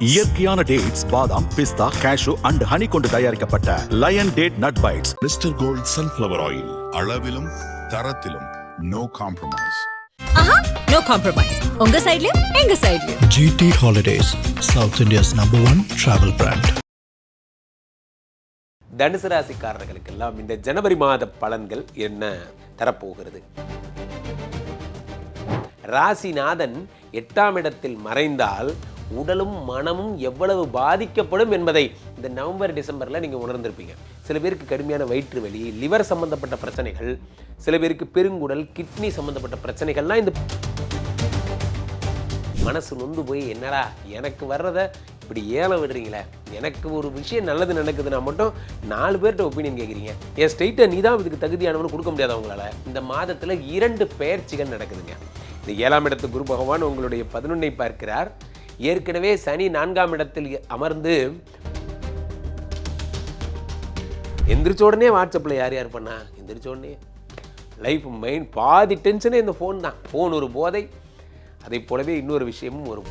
இயற்கையான டேட்ஸ், பாதாம், பிஸ்தா, cash and honey கொண்டு தயாரிக்கப்பட்ட Lion date nut bites. Mr Gold sunflower oil, அளவிலும் தரத்திலும் நோ காம்ப்ரமைஸ். No compromise. உங்க சைடுலயும் எங்க சைடுலயும். GT Holidays, South India's #1 travel brand. தனுசு ராசிக்காரர்களுக்கெல்லாம் இந்த ஜனவரி மாத பலன்கள் என்ன தரப்போகிறது? ராசிநாதன் 8ஆம் இடத்தில் மறைந்தால் உடலும் மனமும் எவ்வளவு பாதிக்கப்படும் என்பதை இந்த நவம்பர் டிசம்பரில் நீங்கள் உணர்ந்திருப்பீங்க. சில பேருக்கு கடுமையான வயிற்று வலி, லிவர் சம்மந்தப்பட்ட பிரச்சனைகள், சில பேருக்கு பெருங்குடல், கிட்னி சம்மந்தப்பட்ட பிரச்சனைகள்லாம் இந்த மனசு நொந்து போய் என்னடா எனக்கு வர்றதை இப்படி ஏலம் விடுறீங்களே, எனக்கு ஒரு விஷயம் நல்லது நடக்குதுன்னா மட்டும் 4 பேர்கிட்ட ஒப்பீனியன் கேட்குறீங்க. என் ஸ்ட்ரெயிட்டாக நீ தான் இதுக்கு தகுதியானவனு கொடுக்க முடியாது அவங்களால. இந்த மாதத்தில் 2 பெயர்ச்சிகள் நடக்குதுங்க. இந்த 7ஆம் இடத்து குரு பகவான் உங்களுடைய 11ஐ பார்க்கிறார். ஏற்கனவே சனி 4ஆம் இடத்தில் அமர்ந்து எந்திரிச்ச உடனே வாட்ஸ்அப்பில் யார் யார் பண்ணா, எந்திரிச்ச உடனே லைஃப் மைண்ட் பாதி டென்ஷனே இந்த ஃபோன் தான். ஃபோன் ஒரு போதை. அதை போலவே இன்னொரு விஷயமும் வரும்.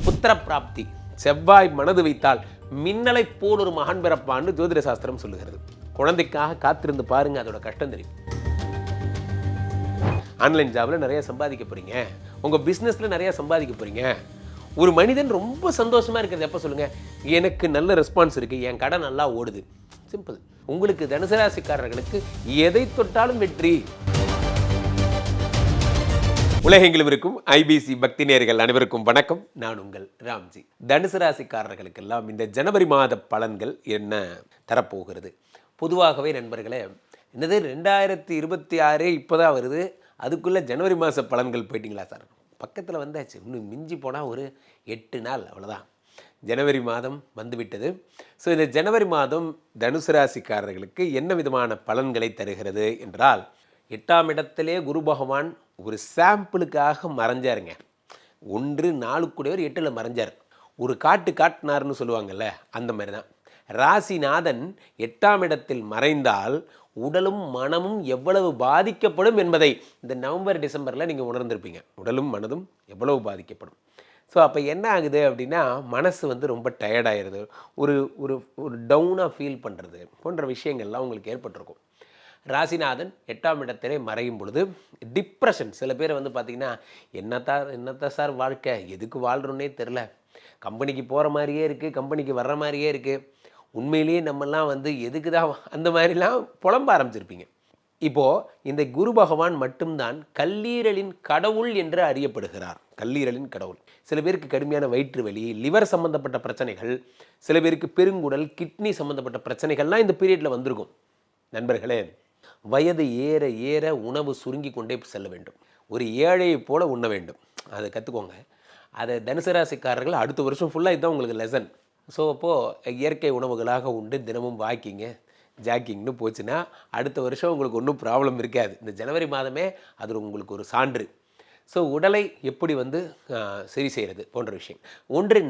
புத்திர பிராப்தி, செவ்வாய் மனது வைத்தால் மின்னலை போல் ஒரு மகன் பிறப்பான்னு ஜோதிட சாஸ்திரம் சொல்லுகிறது. குழந்தைக்காக காத்திருந்து பாருங்க, அதோட கஷ்டம் தெரியும். ஆன்லைன் ஜாபில் நிறைய சம்பாதிக்க போகிறீங்க, உங்கள் பிஸ்னஸில் நிறையா சம்பாதிக்க போகிறீங்க. ஒரு மனிதன் ரொம்ப சந்தோஷமாக இருக்கிறது எப்போ சொல்லுங்கள்? எனக்கு நல்ல ரெஸ்பான்ஸ் இருக்குது, என் கடை நல்லா ஓடுது. சிம்பிள். உங்களுக்கு தனுசு ராசிக்காரர்களுக்கு எதை தொட்டாலும் வெற்றி. உலகெங்கிலும் இருக்கும் ஐபிசி பக்தி நேயர்கள் அனைவருக்கும் வணக்கம். நான் உங்கள் ராம்ஜி. தனுசு ராசிக்காரர்களுக்கெல்லாம் இந்த ஜனவரி மாத பலன்கள் என்ன தரப்போகிறது? பொதுவாகவே நண்பர்களே, என்னது 2026 இப்போ தான் வருது, அதுக்குள்ளே ஜனவரி மாத பலன்கள் போயிட்டீங்களா சார்? பக்கத்தில் வந்தாச்சு. இன்னும் மிஞ்சி போனால் ஒரு 8 நாள், அவ்வளோதான். ஜனவரி மாதம் வந்துவிட்டது. ஸோ இந்த ஜனவரி மாதம் தனுசு ராசிக்காரர்களுக்கு என்ன விதமான பலன்களை தருகிறது என்றால், 8ஆம் இடத்திலே குரு பகவான் ஒரு சாம்பிளுக்காக மறைஞ்சாருங்க. 4 கூடவர் 8ல் மறைஞ்சார். ஒரு காட்டினார்னு சொல்லுவாங்கள்ல, அந்த மாதிரி தான். ராசிநாதன் 8ஆம் இடத்தில் மறைந்தால் உடலும் மனமும் எவ்வளவு பாதிக்கப்படும் என்பதை இந்த நவம்பர் டிசம்பரில் நீங்கள் உணர்ந்திருப்பீங்க. உடலும் மனதும் எவ்வளவு பாதிக்கப்படும். ஸோ அப்போ என்ன ஆகுது அப்படின்னா, மனசு ரொம்ப டயர்டாகிடுது, ஒரு ஒரு ஒரு டவுனாக ஃபீல் பண்ணுறது போன்ற விஷயங்கள்லாம் உங்களுக்கு ஏற்பட்டிருக்கும். ராசிநாதன் 8ஆம் இடத்திலே மறையும் பொழுது டிப்ரெஷன். சில பேர் பார்த்திங்கன்னா, என்னத்தா சார் வாழ்க்கை, எதுக்கு வாழ்கிறோன்னே தெரில, கம்பெனிக்கு போகிற மாதிரியே இருக்குது, கம்பெனிக்கு வர்ற மாதிரியே இருக்குது, உண்மையிலேயே நம்மெல்லாம் எதுக்கு தான் அந்த மாதிரிலாம் புலம்ப ஆரம்பிச்சிருப்பீங்க. இப்போது இந்த குரு பகவான் மட்டும்தான் கல்லீரலின் கடவுள் என்று அறியப்படுகிறார். கல்லீரலின் கடவுள். சில பேருக்கு கடுமையான வயிற்று வலி, லிவர் சம்மந்தப்பட்ட பிரச்சனைகள், சில பேருக்கு பெருங்குடல், கிட்னி சம்மந்தப்பட்ட பிரச்சனைகள்லாம் இந்த பீரியடில் வந்திருக்கும். நண்பர்களே, வயது ஏற ஏற உணவு சுருங்கி கொண்டே செல்ல வேண்டும். ஒரு ஏழையை போல உண்ண வேண்டும். அதை கற்றுக்கோங்க. அதை தனுசு ராசிக்காரர்கள் அடுத்த வருஷம் ஃபுல்லாக இதுதான் உங்களுக்கு லெசன். ஸோ அப்போது இயற்கை உணவுகளாக உண்டு தினமும் வாக்கிங்கு ஜாக்கிங்னு போச்சுன்னா அடுத்த வருஷம் உங்களுக்கு ஒன்றும் ப்ராப்ளம் இருக்காது. இந்த ஜனவரி மாதமே அது உங்களுக்கு ஒரு சான்று. ஸோ உடலை எப்படி சரி செய்கிறது போன்ற விஷயம்.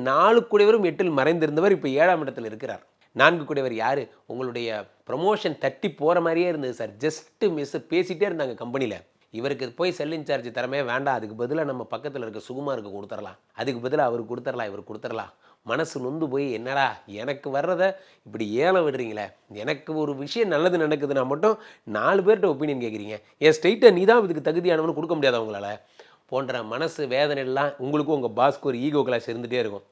4 கூடியவரும் 8ல் மறைந்திருந்தவர் இப்போ 7ஆம் இடத்தில் இருக்கிறார். 4 கூடியவர் யார்? உங்களுடைய ப்ரமோஷன் தட்டி போகிற மாதிரியே இருந்தது சார், ஜஸ்ட்டு மிஸ் பேசிகிட்டே இருந்தாங்க கம்பெனியில். இவருக்கு போய் செல் இன்சார்ஜ் தரமே வேண்டாம், அதுக்கு பதிலாக நம்ம பக்கத்தில் இருக்க சுகுமாருக்கு கொடுத்துடலாம், அதுக்கு பதிலாக அவருக்கு கொடுத்துடலாம், இவர் கொடுத்துடலாம். மனசு நொந்து போய் என்னடா எனக்கு வர்றதை இப்படி ஏலம் விடுறீங்களே, எனக்கு ஒரு விஷயம் நல்லது நடக்குதுன்னா மட்டும் 4 பேர்கிட்ட ஒப்பீனியன் கேட்குறீங்க. என் ஸ்ட்ரெயிட்டாக நீ தான் இதுக்கு தகுதியானவனு கொடுக்க முடியாது அவங்களால போன்ற மனசு வேதனைலாம் உங்களுக்கும் உங்கள் பாஸ்க்கு ஒரு ஈகோ கிளாஸ் இருந்துகிட்டே இருக்கும்.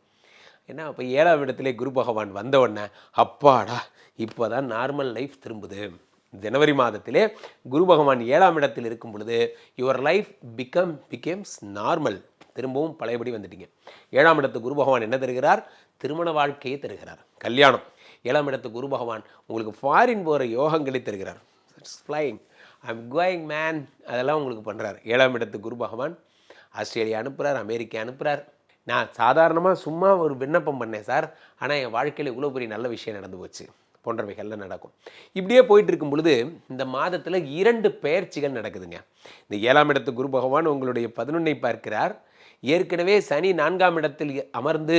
ஏன்னா இப்போ 7ஆம் இடத்திலே குரு பகவான் வந்த உடனே அப்பாடா இப்போ தான் நார்மல் லைஃப் திரும்புது. ஜனவரி மாதத்திலே குரு பகவான் 7ஆம் இடத்தில் இருக்கும் பொழுது யுவர் லைஃப் பிகேம்ஸ் நார்மல். திரும்பவும் பழையபடி வந்துட்டீங்க. 7ஆம் இடத்து குரு பகவான் என்ன தருகிறார்? திருமண வாழ்க்கையை தருகிறார், கல்யாணம். 7ஆம் இடத்து குரு பகவான் உங்களுக்கு ஃபாரின் போகிற யோகங்களை தருகிறார். ஃப்ளைங், ஐம் கோயிங் மேன், அதெல்லாம் உங்களுக்கு பண்ணுறார். 7ஆம் இடத்து குரு பகவான் ஆஸ்திரேலியா அனுப்புகிறார், அமெரிக்கா அனுப்புகிறார். நான் சாதாரணமாக சும்மா ஒரு விண்ணப்பம் பண்ணேன் சார், ஆனால் என் வாழ்க்கையில் இவ்வளோ பெரிய நல்ல விஷயம் நடந்து போச்சு போன்றவைகள்லாம் நடக்கும். இப்படியே போயிட்டு இருக்கும் பொழுது இந்த மாதத்தில் 2 பெயர்ச்சிகள் நடக்குதுங்க. இந்த 7ஆம் இடத்து குரு பகவான் உங்களுடைய 11ஐ பார்க்கிறார். ஏற்கனவே சனி 4ஆம் இடத்தில் அமர்ந்து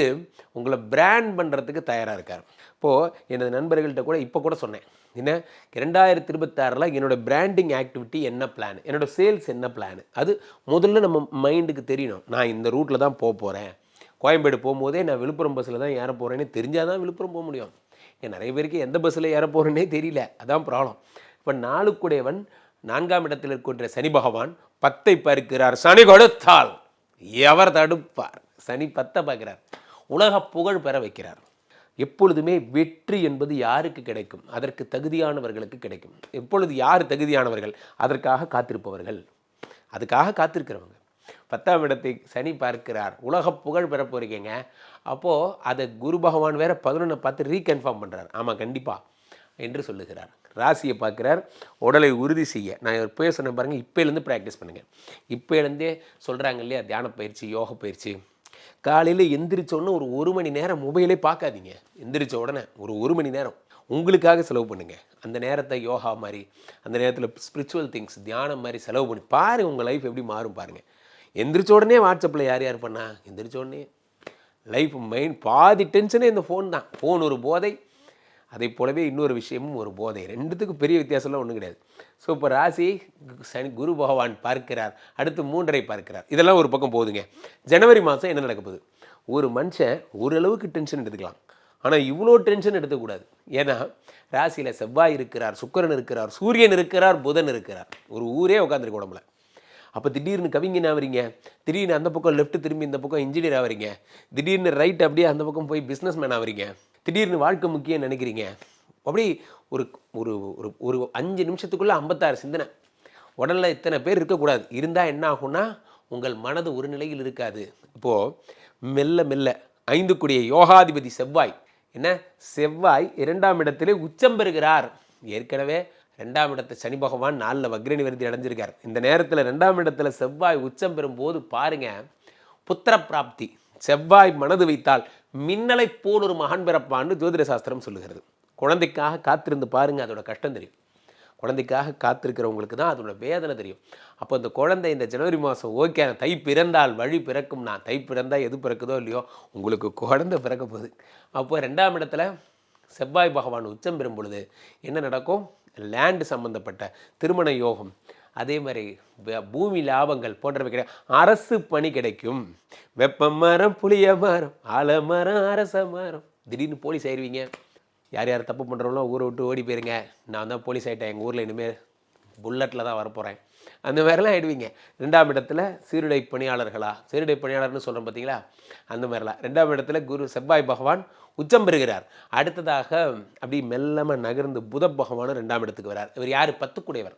உங்களை பிராண்ட் பண்ணுறதுக்கு தயாராக இருக்கார். இப்போது எனது நண்பர்கள்ட்ட கூட இப்போ கூட சொன்னேன், என்ன 2026 என்னோடய பிராண்டிங் ஆக்டிவிட்டி என்ன பிளான், என்னோடய சேல்ஸ் என்ன பிளான், அது முதல்ல நம்ம மைண்டுக்கு தெரியணும். நான் இந்த ரூட்டில் தான் போக போகிறேன், கோயம்பேடு போகும்போதே நான் விழுப்புரம் பஸ்ஸில் தான் ஏற போகிறேன்னு தெரிஞ்சால் தான் விழுப்புரம் போக முடியும். ஏன் நிறைய பேருக்கு எந்த பஸ்ஸில் ஏற போகிறேன்னே தெரியல, அதான் ப்ராப்ளம். இப்போ நாளுக்குடையவன் 4ஆம் இடத்தில் இருக்கின்ற சனி பகவான் 10ஐ பார்க்கிறார். சனி கொடுத்தால் எவர் தடுப்பார்? சனி 10ஐ பார்க்கிறார், உலக புகழ் பெற வைக்கிறார். எப்பொழுதுமே வெற்றி என்பது யாருக்கு கிடைக்கும்? அதற்கு தகுதியானவர்களுக்கு கிடைக்கும். எப்பொழுது யார் தகுதியானவர்கள்? அதற்காக காத்திருப்பவர்கள், அதுக்காக காத்திருக்கிறவங்க. 10ஆம் இடத்தை சனி பார்க்கிறார், உலக புகழ் பெற போறீங்க. அப்போது அதை குரு பகவான் வேற 11 பார்த்து ரீகன்ஃபார்ம் பண்ணுறார். ஆமாம் கண்டிப்பாக என்று சொல்லுகிறார். ராசியை பார்க்குறார், உடலை உறுதி செய்ய. நான் இப்போ சொன்ன பாருங்கள், இப்போலேருந்து ப்ராக்டிஸ் பண்ணுங்கள். இப்போலேருந்தே சொல்கிறாங்க இல்லையா, தியான பயிற்சி, யோக பயிற்சி. காலையில் எந்திரிச்சோடனே ஒரு மணி நேரம் மொபைலே பார்க்காதீங்க. எந்திரிச்ச உடனே ஒரு மணி நேரம் உங்களுக்காக செலவு பண்ணுங்கள். அந்த நேரத்தை யோகா மாதிரி, அந்த நேரத்தில் ஸ்பிரிச்சுவல் திங்ஸ், தியானம் மாதிரி செலவு பண்ணி பாருங்கள், உங்கள் லைஃப் எப்படி மாறும் பாருங்கள். எந்திரிச்ச உடனே வாட்ஸ்அப்பில் யார் யார் பண்ணா, எந்திரிச்ச உடனே லைஃப் மைண்ட் பாதி டென்ஷனே இந்த ஃபோன் தான். ஃபோன் ஒரு போதை, அதை போலவே இன்னொரு விஷயமும் ஒரு போதை. ரெண்டுத்துக்கும் பெரிய வித்தியாசம்லாம் ஒன்றும் கிடையாது. ஸோ இப்போ ராசி சனி குரு பகவான் பார்க்கிறார், அடுத்து 3.5 பார்க்கிறார். இதெல்லாம் ஒரு பக்கம் போகுதுங்க. ஜனவரி மாதம் என்ன நடக்க போகுது? ஒரு மனுஷன் ஓரளவுக்கு டென்ஷன் எடுத்துக்கலாம், ஆனால் இவ்வளோ டென்ஷன் எடுத்துக்கூடாது. ஏன்னா ராசியில் செவ்வாய் இருக்கிறார், சுக்கிரன் இருக்கிறார், சூரியன் இருக்கிறார், புதன் இருக்கிறார். ஒரு ஊரே உட்காந்துருக்கு உடம்புல. அப்போ திடீர்னு கவிஞன் ஆவறீங்க, திடீர்னு அந்த பக்கம் லெஃப்ட் திரும்பி இந்த பக்கம் இன்ஜினியர் ஆவறீங்க, திடீர்னு ரைட் அப்படியே அந்த பக்கம் போய் பிஸ்னஸ் மேன் ஆவறீங்க, திடீர்னு வாழ்க்கை முக்கியம் நினைக்கிறீங்க. அப்படி ஒரு ஒரு ஒரு 5 நிமிஷத்துக்குள்ளே 56 சிந்தனை. உடலில் இத்தனை பேர் இருக்கக்கூடாது. இருந்தால் என்ன ஆகும்னா உங்கள் மனது ஒரு நிலையில் இருக்காது. இப்போது மெல்ல மெல்ல 5 கூடிய யோகாதிபதி செவ்வாய், என்ன செவ்வாய் 2ஆம் இடத்திலே உச்சம் பெறுகிறார். ஏற்கனவே 2ஆம் இடத்தை சனி பகவான் 4 வக்ர நிவர்த்தி அடைஞ்சிருக்கார். இந்த நேரத்தில் 2ஆம் இடத்துல செவ்வாய் உச்சம் பெறும்போது பாருங்க, புத்திர பிராப்தி. செவ்வாய் மனது வைத்தால் மின்னலை போல் ஒரு மகன் பிறப்பான்னு ஜோதிட சாஸ்திரம் சொல்லுகிறது. குழந்தைக்காக காத்திருந்து பாருங்க, அதோட கஷ்டம் தெரியும். குழந்தைக்காக காத்திருக்கிறவங்களுக்கு தான் அதோட வேதனை தெரியும். அப்போ இந்த குழந்தை இந்த ஜனவரி மாதம் ஓகே, தை பிறந்தால் வழி பிறக்கும். நான் தை பிறந்தால் எது பிறக்குதோ இல்லையோ, உங்களுக்கு குழந்தை பிறக்க போகுது. அப்போ 2ஆம் இடத்துல செவ்வாய் பகவான் உச்சம் பெறும் பொழுது என்ன நடக்கும்? லேண்டு சம்பந்தப்பட்ட திருமண யோகம், அதே மாதிரி பூமி லாபங்கள் போன்றவை கிடைக்கும். அரசு பணி கிடைக்கும். வெப்ப மரம், புளிய மரம், ஆலமரம், அரச மரம். திடீர்னு போலீஸ் ஆயிடுவீங்க. யார் யார் தப்பு பண்ணுறவங்களோ ஊரை விட்டு ஓடி போயிருங்க. நான் தான் போலீஸ் ஆகிட்டேன், எங்கள் ஊரில் இனிமேல் புல்லட்டில் தான் வரப்போகிறேன், அந்த மாதிரிலாம் ஆகிடுவீங்க. 2ஆம் இடத்துல சீருடை பணியாளர்களா, சீருடை பணியாளர்னு சொல்கிறோம் பார்த்தீங்களா, அந்த மாதிரிலாம். 2ஆம் இடத்துல குரு செவ்வாய் பகவான் உச்சம் பெறுகிறார். அடுத்ததாக அப்படி மெல்லமாக நகர்ந்து புத பகவானும் 2ஆம் இடத்துக்கு வரார். இவர் யார்? 10 கூடையவர்.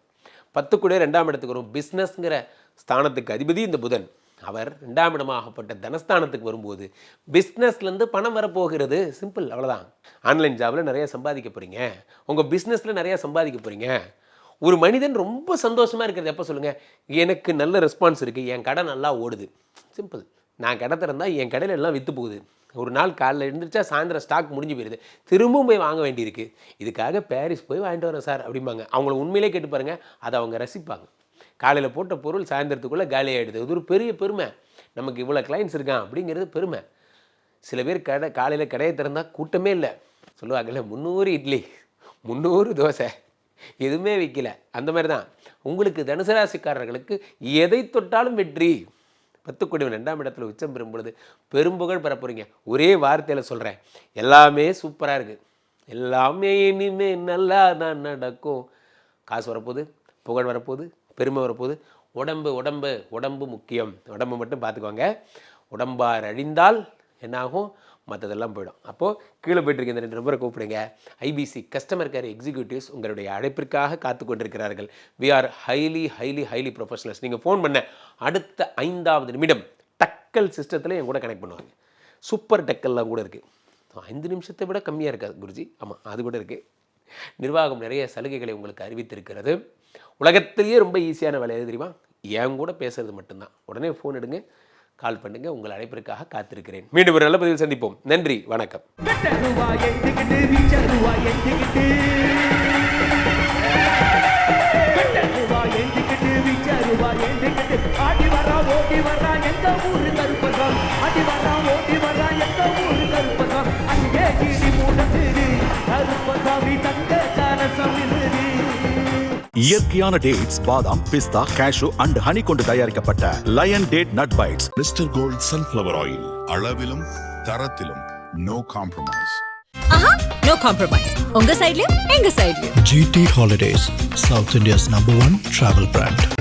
10 கூடையவர் 2ஆம் இடத்துக்கு வரும். பிஸ்னஸ்ங்கிற ஸ்தானத்துக்கு அதிபதி இந்த புதன். அவர் 2ஆம் இடமாகப்பட்ட தனஸ்தானத்துக்கு வரும்போது பிஸ்னஸ்லேருந்து பணம் வரப்போகிறது. சிம்பிள், அவ்வளோதான். ஆன்லைன் ஜாபில் நிறையா சம்பாதிக்க போகிறீங்க, உங்கள் பிஸ்னஸில் நிறையா சம்பாதிக்க போகிறீங்க. ஒரு மனிதன் ரொம்ப சந்தோஷமாக இருக்கிறது எப்போ சொல்லுங்கள்? எனக்கு நல்ல ரெஸ்பான்ஸ் இருக்குது, என் கடை நல்லா ஓடுது. சிம்பிள். நான் கடை திறந்தால் என் கடையில் எல்லாம் விற்று போகுது. ஒரு நாள் காலையில் எழுந்திரிச்சா சாயந்தரம் ஸ்டாக் முடிஞ்சு போயிடுது, திரும்பவும் போய் வாங்க வேண்டியிருக்கு. இதுக்காக பாரிஸ் போய் வாங்கிட்டு வரேன் சார் அப்படிம்பாங்க. அவங்கள உண்மையிலே கேட்டு பாருங்கள், அதை அவங்க ரசிப்பாங்க. காலையில் போட்ட பொருள் சாயந்தரத்துக்குள்ளே காலி ஆகிடுது. இது ஒரு பெரிய பெருமை. நமக்கு இவ்வளோ கிளைண்ட்ஸ் இருக்கான் அப்படிங்கிறது பெருமை. சில பேர் காலையில் கடையை திறந்தால் கூட்டமே இல்லை. சொல்லுவாங்கல்ல, 300 இட்லி 300 தோசை, எதுவுமே விற்கல. அந்த மாதிரி தான் உங்களுக்கு தனுசு ராசிக்காரர்களுக்கு எதை தொட்டாலும் வெற்றி. 10 கூடையவன் 2ஆம் இடத்துல உச்சம் பெறும் பொழுது பெரும்புகழ் பெற போகிறீங்க. ஒரே வார்த்தையில் சொல்கிறேன், எல்லாமே சூப்பராக இருக்குது, எல்லாமே இனிமே நல்லா தான் நடக்கும். காசு வரப்போகுது, புகழ் வரப்போகுது, பெருமை வரப்போகுது. உடம்பு உடம்பு உடம்பு முக்கியம். உடம்பு மட்டும் பார்த்துக்கோங்க. உடம்பார் அழிந்தால் என்னாகும்? மற்றதெல்லாம் போயிடும். அப்போது கீழே போய்ட்டுருக்க இந்த 2 நம்பரை கூப்பிடுங்க. ஐபிசி கஸ்டமர் கேர் எக்ஸிக்யூட்டிவ்ஸ் உங்களுடைய அழைப்பிற்காக காத்து கொண்டிருக்கிறார்கள். We are highly professionals. நீங்கள் ஃபோன் பண்ண அடுத்த 5வது நிமிடம் டக்கல் சிஸ்டத்தில் என் கூட கனெக்ட் பண்ணுவாங்க. சூப்பர் டக்கல்லாம் கூட இருக்குது. 5 நிமிஷத்தை விட கம்மியாக இருக்காது குருஜி. ஆமாம், அது கூட இருக்குது. நிர்வாகம் நிறைய சலுகைகளை உங்களுக்கு அறிவித்திருக்கிறது. உலகத்திலேயே ரொம்ப ஈஸியான வேலை எது தெரியுமா? என் கூட பேசுறது மட்டும்தான். உடனே ஃபோன் எடுங்க, கால் பண்ணுங்க. உங்கள் அழைப்பிற்காக காத்திருக்கிறேன். மீண்டும் ஒரு நல்ல பதிவில் சந்திப்போம். நன்றி, வணக்கம். இயற்கையான டேட்ஸ், பாதாம், பிஸ்தா, கேஷு அண்ட் ஹனி கொண்டு தயாரிக்கப்பட்ட Lion date nut bites. Mr Gold sunflower oil, அளவிலும் தரத்திலும் நோ காம்ப்ரமைஸ். No compromise. உங்க சைடுலயும் எங்க சைடுலயும். GT Holidays, South India's #1 travel brand.